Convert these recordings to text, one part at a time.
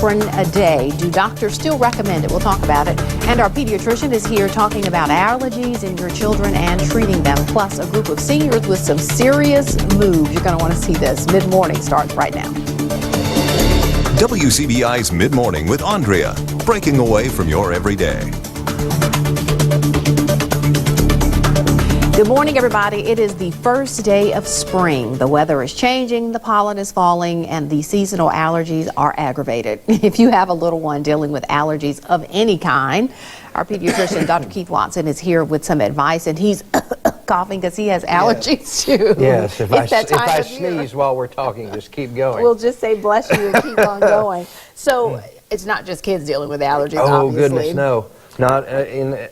aspirin a day. Do doctors still recommend it? We'll talk about it. And our pediatrician is here talking about allergies in your children and treating them. Plus, a group of seniors with some serious moves. You're going to want to see this. Mid-morning starts right now. WCBI's Mid-Morning with Aundrea, breaking away from your everyday. Good morning, everybody. It is the first day of spring. The weather is changing, the pollen is falling, and the seasonal allergies are aggravated. If you have a little one dealing with allergies of any kind, our pediatrician, Dr. Keith Watson, is here with some advice, and he's coughing because he has allergies too. Yes, if I sneeze while we're talking, just keep going. We'll just say bless you and keep on going. So it's not just kids dealing with allergies, oh, obviously. Goodness, no. Not in.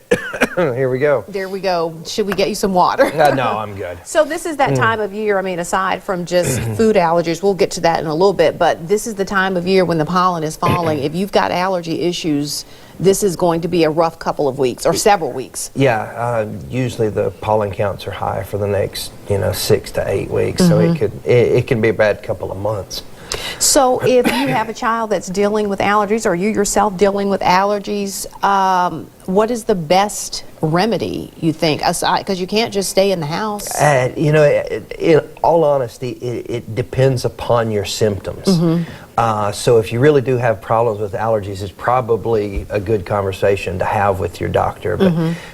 Here we go. There we go. Should we get you some water? No, I'm good. So this is that time of year, I mean, aside from just food allergies, we'll get to that in a little bit, but this is the time of year when the pollen is falling. If you've got allergy issues, this is going to be a rough couple of weeks or several weeks. Yeah, usually the pollen counts are high for the next, 6 to 8 weeks, so it can be a bad couple of months. So if you have a child that's dealing with allergies, or you yourself dealing with allergies, what is the best remedy, you think, aside, because you can't just stay in the house? In all honesty, it depends upon your symptoms. So if you really do have problems with allergies, it's probably a good conversation to have with your doctor,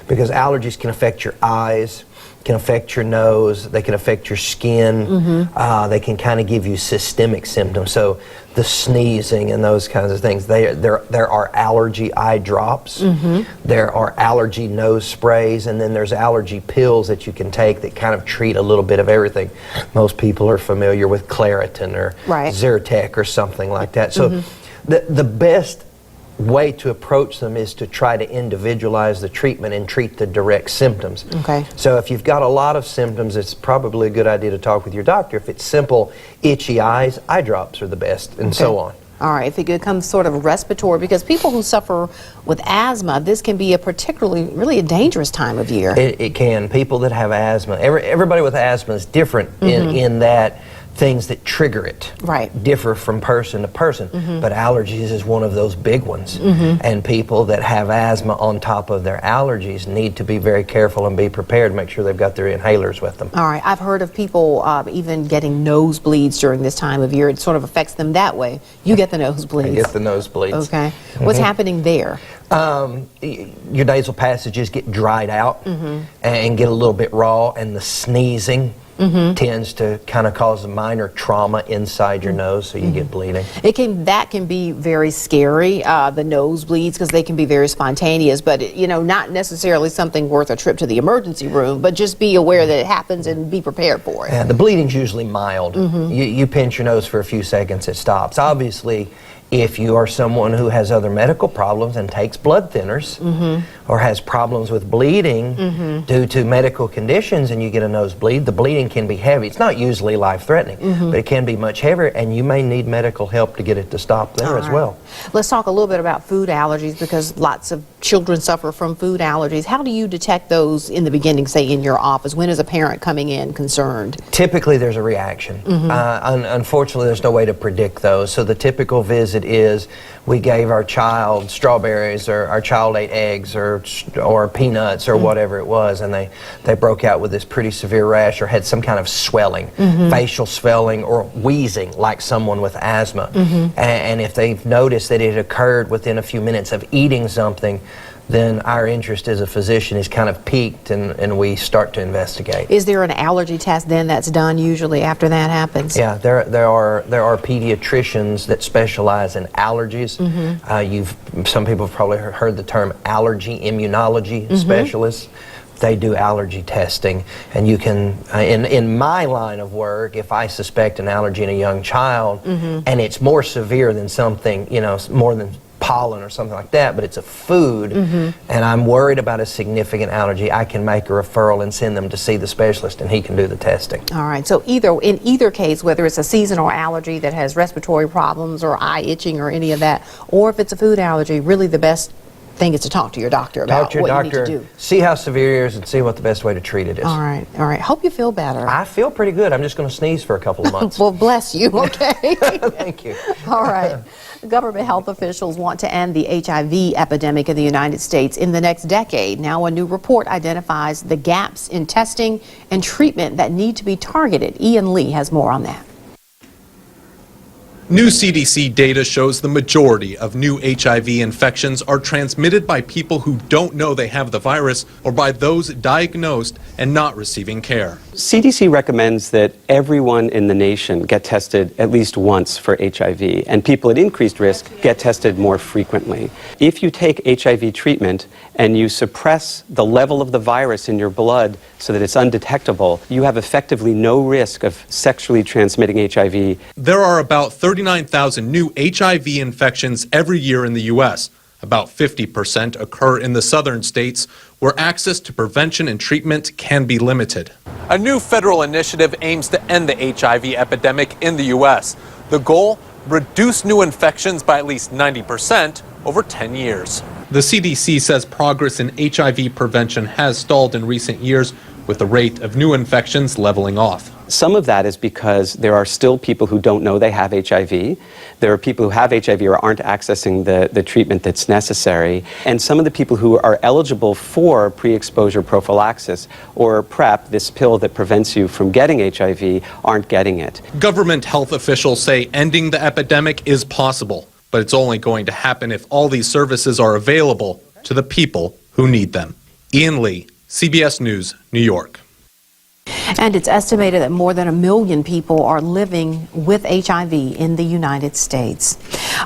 because allergies can affect your eyes, can affect your nose, they can affect your skin, they can kind of give you systemic symptoms. So the sneezing and those kinds of things, there are allergy eye drops, there are allergy nose sprays, and then there's allergy pills that you can take that kind of treat a little bit of everything. Most people are familiar with Claritin or Zyrtec or something like that. So the best way to approach them is to try to individualize the treatment and treat the direct symptoms. Okay. So if you've got a lot of symptoms, it's probably a good idea to talk with your doctor. If it's simple itchy eyes, eye drops are the best, and so on. All right, if it becomes sort of respiratory, because people who suffer with asthma, this can be a really a dangerous time of year. It can. People that have asthma, everybody with asthma is different in that things that trigger it differ from person to person, but allergies is one of those big ones. And people that have asthma on top of their allergies need to be very careful and be prepared, make sure they've got their inhalers with them. All right, I've heard of people even getting nosebleeds during this time of year. It sort of affects them that way. You get the nosebleeds. I get the nosebleeds. Okay. What's happening there? Your nasal passages get dried out and get a little bit raw, and the sneezing tends to kind of cause a minor trauma inside your nose, so you get bleeding. That can be very scary, the nosebleeds, because they can be very spontaneous, but not necessarily something worth a trip to the emergency room, but just be aware that it happens and be prepared for it. Yeah, the bleeding's usually mild. You pinch your nose for a few seconds, it stops. Obviously, if you are someone who has other medical problems and takes blood thinners or has problems with bleeding due to medical conditions and you get a nosebleed, the bleeding can be heavy. It's not usually life-threatening, but it can be much heavier, and you may need medical help to get it to stop there as well. Let's talk a little bit about food allergies, because lots of children suffer from food allergies. How do you detect those in the beginning, say in your office? When is a parent coming in concerned? Typically there's a reaction. Unfortunately, there's no way to predict those. So the typical visit is we gave our child strawberries, or our child ate eggs or peanuts or whatever it was, and they broke out with this pretty severe rash or had some kind of swelling, facial swelling or wheezing like someone with asthma. And if they've noticed that it occurred within a few minutes of eating something, then our interest as a physician is kind of piqued, and we start to investigate. Is there an allergy test then that's done usually after that happens? Yeah, there are pediatricians that specialize in allergies. Some people have probably heard the term allergy immunology specialists. They do allergy testing, and you can, in my line of work, if I suspect an allergy in a young child, and it's more severe than something, more than pollen or something like that, but it's a food, and I'm worried about a significant allergy, I can make a referral and send them to see the specialist, and he can do the testing. All right, so in either case, whether it's a seasonal allergy that has respiratory problems or eye itching or any of that, or if it's a food allergy, really the best thing is to talk to your doctor about Talk to your what doctor, you need to do. see how severe it is, and see what the best way to treat it is. All right, all right. Hope you feel better. I feel pretty good. I'm just going to sneeze for a couple of months. Well, bless you, okay? Thank you. All right. Government health officials want to end the HIV epidemic in the United States in the next decade. Now, a new report identifies the gaps in testing and treatment that need to be targeted. Ian Lee has more on that. New CDC data shows the majority of new HIV infections are transmitted by people who don't know they have the virus or by those diagnosed and not receiving care. CDC recommends that everyone in the nation get tested at least once for HIV, and people at increased risk get tested more frequently. If you take HIV treatment and you suppress the level of the virus in your blood so that it's undetectable, you have effectively no risk of sexually transmitting HIV. There are about 39,000 new HIV infections every year in the U.S. About 50% occur in the southern states, where access to prevention and treatment can be limited. A new federal initiative aims to end the HIV epidemic in the U.S. The goal? Reduce new infections by at least 90% over 10 years. The CDC says progress in HIV prevention has stalled in recent years, with the rate of new infections leveling off. Some of that is because there are still people who don't know they have HIV. There are people who have HIV or aren't accessing the treatment that's necessary. And some of the people who are eligible for pre-exposure prophylaxis or PrEP, this pill that prevents you from getting HIV, aren't getting it. Government health officials say ending the epidemic is possible, but it's only going to happen if all these services are available to the people who need them. Ian Lee, CBS News, New York. And it's estimated that more than 1 million people are living with HIV in the United States.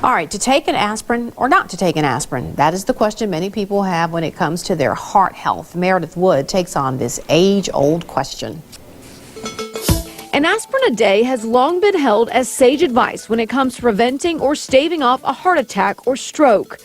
All right, to take an aspirin or not to take an aspirin, that is the question many people have when it comes to their heart health. Meredith Wood takes on this age-old question. An aspirin a day has long been held as sage advice when it comes to preventing or staving off a heart attack or stroke.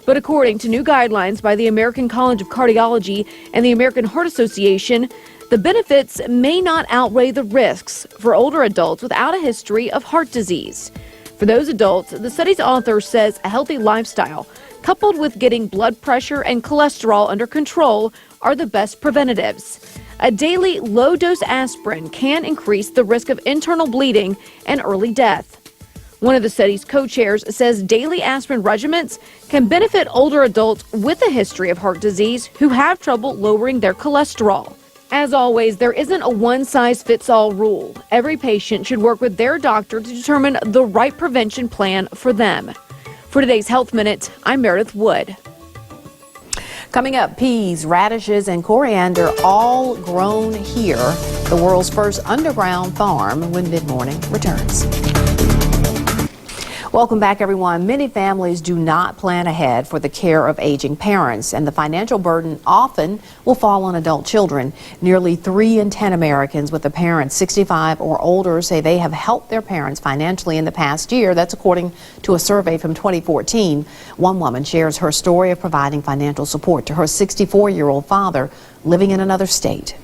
But according to new guidelines by the American College of Cardiology and the American Heart Association, the benefits may not outweigh the risks for older adults without a history of heart disease. For those adults, the study's author says a healthy lifestyle, coupled with getting blood pressure and cholesterol under control, are the best preventatives. A daily low-dose aspirin can increase the risk of internal bleeding and early death. One of the study's co-chairs says daily aspirin regimens can benefit older adults with a history of heart disease who have trouble lowering their cholesterol. As always, there isn't a one-size-fits-all rule. Every patient should work with their doctor to determine the right prevention plan for them. For today's Health Minute, I'm Meredith Wood. Coming up, peas, radishes, and coriander all grown here. The world's first underground farm when mid-morning returns. Welcome back, everyone. Many families do not plan ahead for the care of aging parents, and the financial burden often will fall on adult children. Nearly 3 in 10 Americans with a parent 65 or older say they have helped their parents financially in the past year. That's according to a survey from 2014. One woman shares her story of providing financial support to her 64-year-old father living in another state.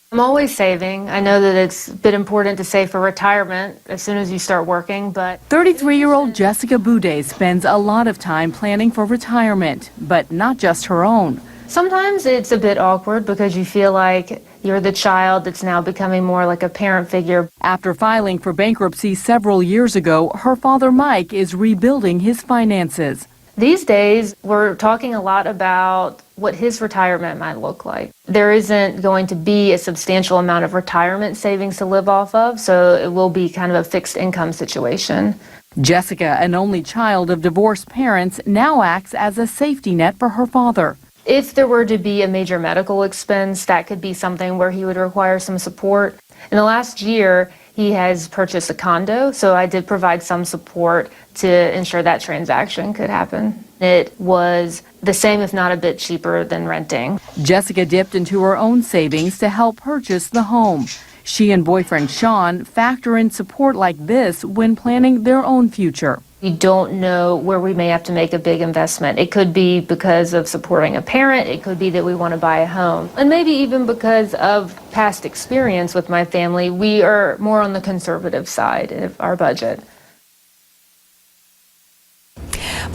I'm always saving. I know that it's a bit important to save for retirement as soon as you start working, but 33-year-old Jessica Boudet spends a lot of time planning for retirement, but not just her own. sometimes it's a bit awkward because you feel like you're the child that's now becoming more like a parent figure. After filing for bankruptcy several years ago, her father Mike is rebuilding his finances. These days, we're talking a lot about what his retirement might look like. There isn't going to be a substantial amount of retirement savings to live off of, so it will be kind of a fixed income situation. Jessica, an only child of divorced parents, now acts as a safety net for her father. If there were to be a major medical expense, that could be something where he would require some support. In the last year, he has purchased a condo, so I did provide some support to ensure that transaction could happen. It was the same, if not a bit cheaper than renting. Jessica dipped into her own savings to help purchase the home. She and boyfriend Sean factor in support like this when planning their own future. We don't know where we may have to make a big investment. It could be because of supporting a parent. It could be that we want to buy a home. And maybe even because of past experience with my family, we are more on the conservative side of our budget.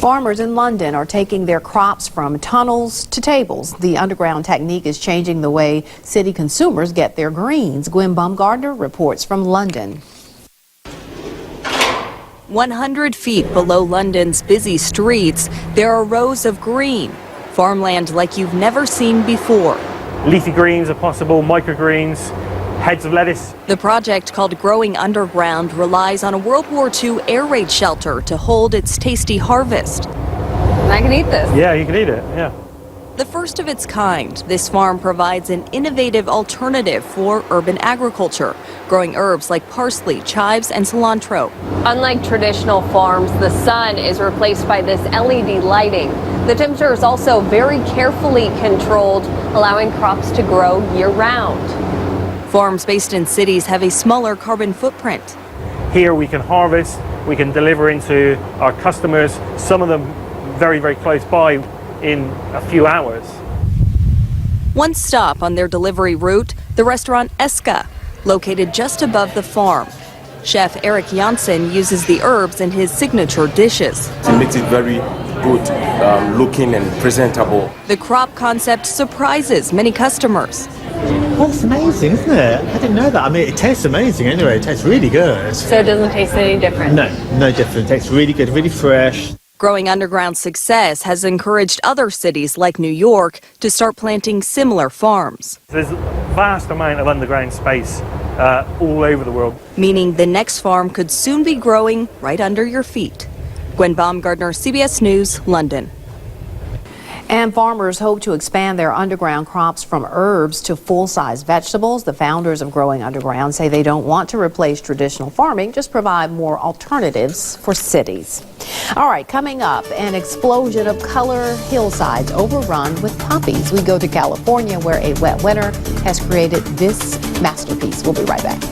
Farmers in London are taking their crops from tunnels to tables. The underground technique is changing the way city consumers get their greens. Gwen Baumgartner reports from London. 100 feet below London's busy streets, there are rows of green, farmland like you've never seen before. Leafy greens are possible, microgreens, heads of lettuce. The project, called Growing Underground, relies on a World War II air raid shelter to hold its tasty harvest. And I can eat this. Yeah, you can eat it, yeah. The first of its kind, this farm provides an innovative alternative for urban agriculture, growing herbs like parsley, chives, and cilantro. Unlike traditional farms, the sun is replaced by this LED lighting. The temperature is also very carefully controlled, allowing crops to grow year-round. Farms based in cities have a smaller carbon footprint. Here we can harvest, we can deliver into our customers, some of them very, very close by in a few hours. One stop on their delivery route, the restaurant Eska, located just above the farm. Chef Eric Janssen uses the herbs in his signature dishes. It makes it very good looking and presentable. The crop concept surprises many customers. Oh, it's amazing, isn't it? I didn't know that. I mean, it tastes amazing anyway. It tastes really good. So it doesn't taste any different? No different. It tastes really good, really fresh. Growing Underground's success has encouraged other cities like New York to start planting similar farms. There's a vast amount of underground space all over the world. Meaning the next farm could soon be growing right under your feet. Gwen Baumgartner, CBS News, London. And farmers hope to expand their underground crops from herbs to full-size vegetables. The founders of Growing Underground say they don't want to replace traditional farming, just provide more alternatives for cities. All right, coming up, an explosion of color, hillsides overrun with poppies. We go to California, where a wet winter has created this masterpiece. We'll be right back.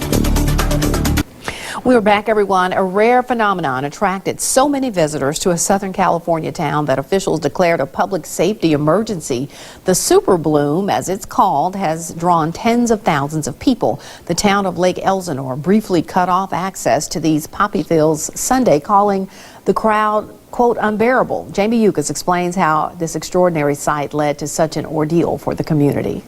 We're back, everyone. A rare phenomenon attracted so many visitors to a Southern California town that officials declared a public safety emergency. The super bloom, as it's called, has drawn tens of thousands of people. The town of Lake Elsinore briefly cut off access to these poppy fields Sunday, calling the crowd, quote, unbearable. Jamie Yukas explains how this extraordinary sight led to such an ordeal for the community.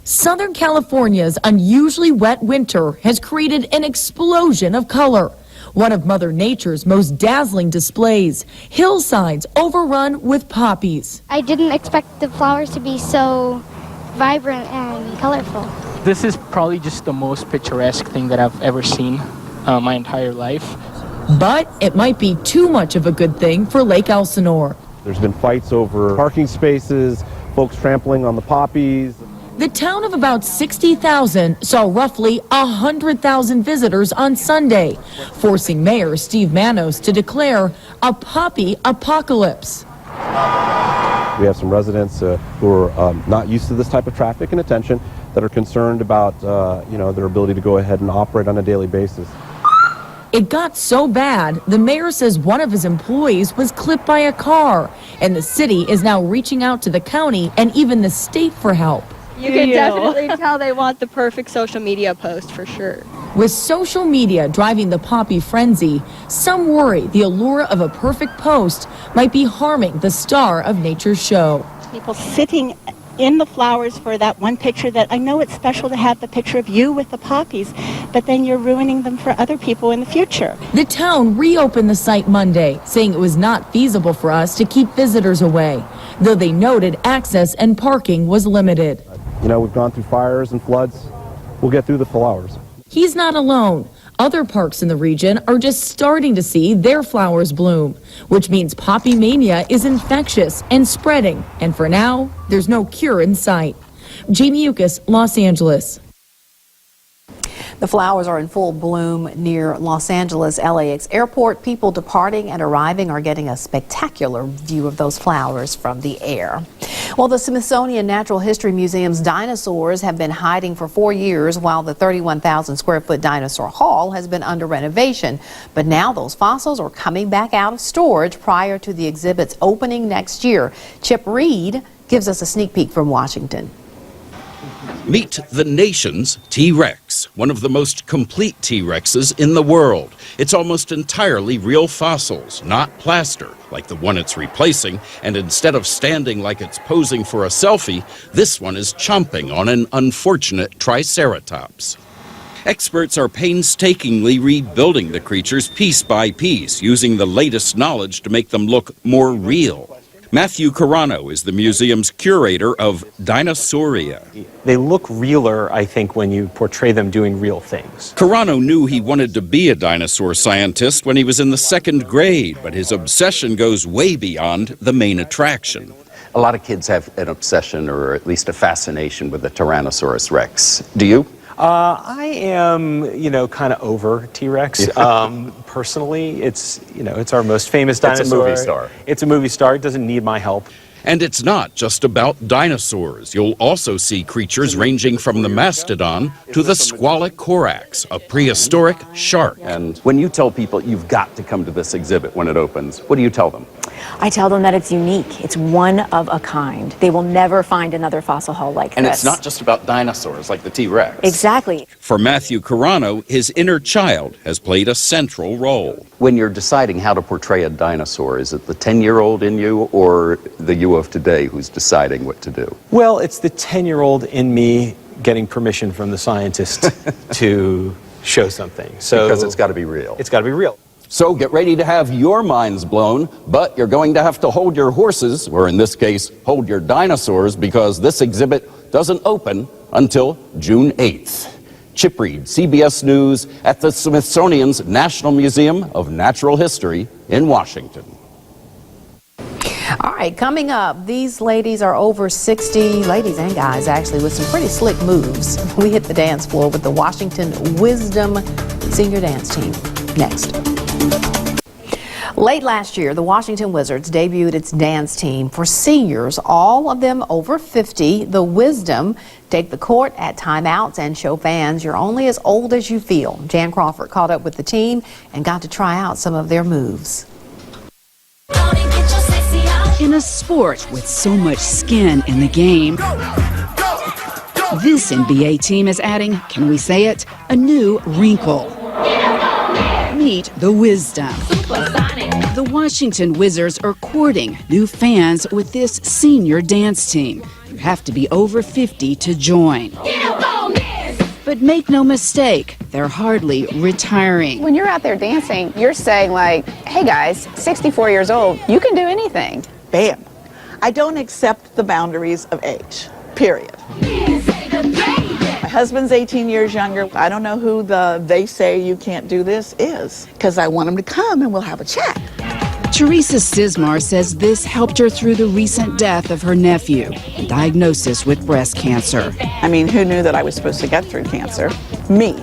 Southern California's unusually wet winter has created an explosion of color. One of Mother Nature's most dazzling displays, hillsides overrun with poppies. I didn't expect the flowers to be so vibrant and colorful. This is probably just the most picturesque thing that I've ever seen my entire life. But it might be too much of a good thing for Lake Elsinore. There's been fights over parking spaces, folks trampling on the poppies. The town of about 60,000 saw roughly 100,000 visitors on Sunday, forcing Mayor Steve Manos to declare a poppy apocalypse. We have some residents who are not used to this type of traffic and attention that are concerned about their ability to go ahead and operate on a daily basis. It got so bad, the mayor says one of his employees was clipped by a car, and the city is now reaching out to the county and even the state for help. You can definitely tell they want the perfect social media post for sure. With social media driving the poppy frenzy, some worry the allure of a perfect post might be harming the star of nature's show. People sitting in the flowers for that one picture that I know it's special to have the picture of you with the poppies, but then you're ruining them for other people in the future. The town reopened the site Monday, saying it was not feasible for us to keep visitors away, though they noted access and parking was limited. You know, we've gone through fires and floods. We'll get through the flowers. He's not alone. Other parks in the region are just starting to see their flowers bloom, which means poppy mania is infectious and spreading. And for now, there's no cure in sight. Jamie Yukas, Los Angeles. The flowers are in full bloom near Los Angeles LAX airport. People departing and arriving are getting a spectacular view of those flowers from the air. Well, the Smithsonian Natural History Museum's dinosaurs have been hiding for 4 years while the 31,000 square foot dinosaur hall has been under renovation. But now those fossils are coming back out of storage prior to the exhibit's opening next year. Chip Reed gives us a sneak peek from Washington. Meet the nation's T-Rex, one of the most complete T-Rexes in the world. It's almost entirely real fossils, not plaster, like the one it's replacing, and instead of standing like it's posing for a selfie, this one is chomping on an unfortunate triceratops. Experts are painstakingly rebuilding the creatures piece by piece, using the latest knowledge to make them look more real. Matthew Carano is the museum's curator of Dinosauria. They look realer, I think, when you portray them doing real things. Carano knew he wanted to be a dinosaur scientist when he was in the 2nd grade, but his obsession goes way beyond the main attraction. A lot of kids have an obsession or at least a fascination with the Tyrannosaurus Rex. Do you? I am, kind of over T-Rex. Personally, it's our most famous dinosaur. It's a movie star. It's a movie star. It doesn't need my help. And it's not just about dinosaurs. You'll also see creatures ranging from the mastodon to the squalic corax, a prehistoric shark. And when you tell people you've got to come to this exhibit when it opens, what do you tell them? I tell them that it's unique. It's one of a kind. They will never find another fossil hull like And this. it's not just about dinosaurs like the T-Rex. Exactly. For Matthew Carano, his inner child has played a central role. When you're deciding how to portray a dinosaur, is it the 10-year-old in you or the you of today who's deciding what to do? Well, it's the 10-year-old in me getting permission from the scientist to show something. So Because it's got to be real. It's got to be real. So get ready to have your minds blown, but you're going to have to hold your horses, or in this case, hold your dinosaurs, because this exhibit doesn't open until June 8th. Chip Reed, CBS News, at the Smithsonian's National Museum of Natural History in Washington. All right, coming up, these ladies are over 60, ladies and guys actually, with some pretty slick moves. We hit the dance floor with the Washington Wisdom Senior Dance Team. Next. Late last year, the Washington Wizards debuted its dance team for seniors, all of them over 50. The Wisdom take the court at timeouts and show fans you're only as old as you feel. Jan Crawford caught up with the team and got to try out some of their moves. In a sport with so much skin in the game, this NBA team is adding, can we say it, a new wrinkle. Meet the Wisdom. The Washington Wizards are courting new fans with this senior dance team. You have to be over 50 to join. But make no mistake, they're hardly retiring. When you're out there dancing, you're saying like, hey guys, 64 years old, you can do anything. Bam. I don't accept the boundaries of age, period. My husband's 18 years younger. I don't know who the they say you can't do this is, because I want him to come and we'll have a chat. Teresa Sismar says this helped her through the recent death of her nephew and diagnosis with breast cancer. I mean, who knew that I was supposed to get through cancer? Me.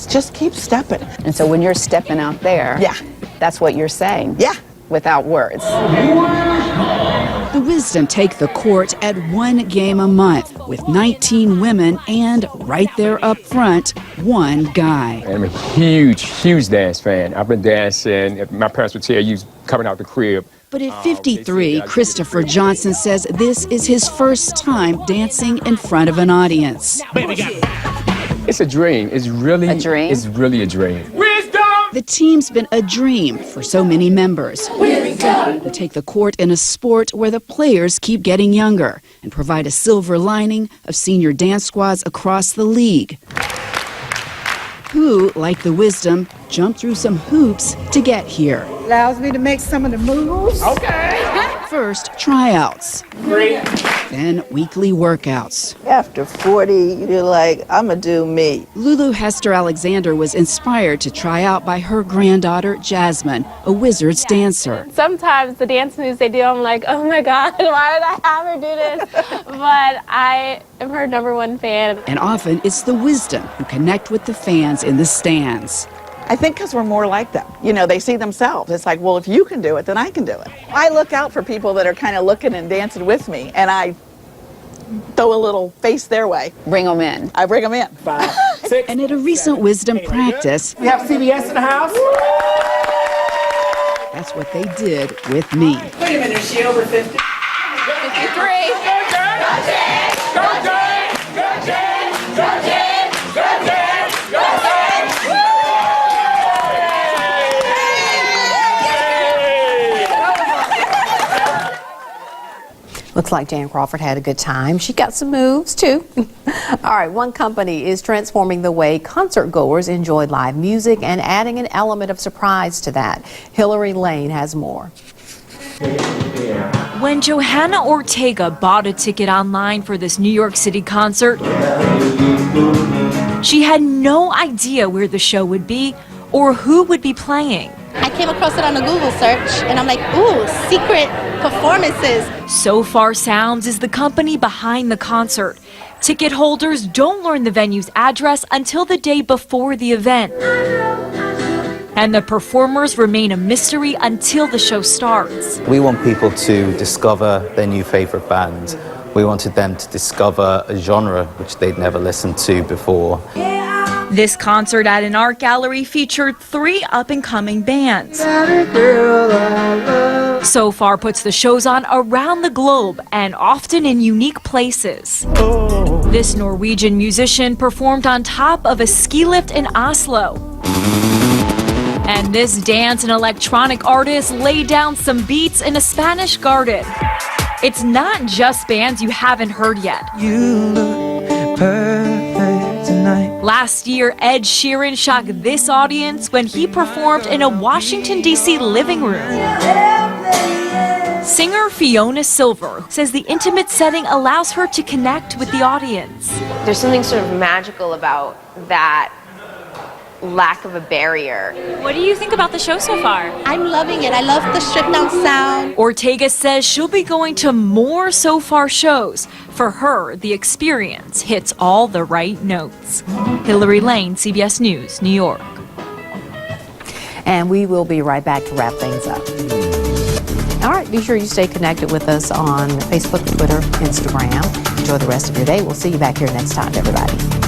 Just keep stepping. And so when you're stepping out there, yeah, that's what you're saying. Yeah. Without words. The Wisdom take the court at one game a month with 19 women and right there up front, one guy. I'm a huge dance fan. I've been dancing. My parents would tell you coming out the crib. But at 53, Christopher Johnson says this is his first time dancing in front of an audience. It's a dream. It's really a dream. It's really a dream. The team's been a dream for so many members. Who take the court in a sport where the players keep getting younger and provide a silver lining of senior dance squads across the league. Who, like the Wisdom, jump through some hoops to get here. Allows me to make some of the moves. Okay. First, tryouts. Great. Then weekly workouts. After 40, you're like, I'm gonna do me. Lulu Hester Alexander was inspired to try out by her granddaughter, Jasmine, a Wizards dancer. Sometimes the dance moves they do, I'm like, oh my God, why did I have her do this? But I am her #1 fan. And often it's the Wisdom who connect with the fans in the stands. I think because we're more like them. You know, they see themselves. It's like, well, if you can do it, then I can do it. I look out for people that are kind of looking and dancing with me, and I throw a little face their way. Bring them in. I bring them in. 5, 6. And at a recent Wisdom practice, We have CBS in the house. that's what they did with me. Wait a minute, is she over 50? 53. Go Jays! Go Jays! Go Jays! Looks like Jan Crawford had a good time. She got some moves too. All right, one company is transforming the way concert goers enjoy live music and adding an element of surprise to that. Hillary Lane has more. When Johanna Ortega bought a ticket online for this New York City concert, she had no idea where the show would be or who would be playing. I came across it on a Google search and I'm like, ooh, secret performances. So Far Sounds is the company behind the concert. Ticket holders don't learn the venue's address until the day before the event. And the performers remain a mystery until the show starts. We want people to discover their new favorite band. We wanted them to discover a genre which they'd never listened to before. This concert at an art gallery featured 3 up-and-coming bands. So Far puts the shows on around the globe and often in unique places. This Norwegian musician performed on top of a ski lift in Oslo. And this dance and electronic artist laid down some beats in a Spanish garden. It's not just bands you haven't heard yet. You look perfect tonight. Last year, Ed Sheeran shocked this audience when he performed in a Washington, D.C. living room. Singer Fiona Silver says the intimate setting allows her to connect with the audience. There's something sort of magical about that lack of a barrier. What do you think about the show so far? I'm loving it. I love the stripped down sound. Ortega says she'll be going to more So Far shows. For her, the experience hits all the right notes. Hillary Lane, CBS News, New York. And we will be right back to wrap things up. All right, be sure you stay connected with us on Facebook, Twitter, Instagram. Enjoy the rest of your day. We'll see you back here next time, everybody.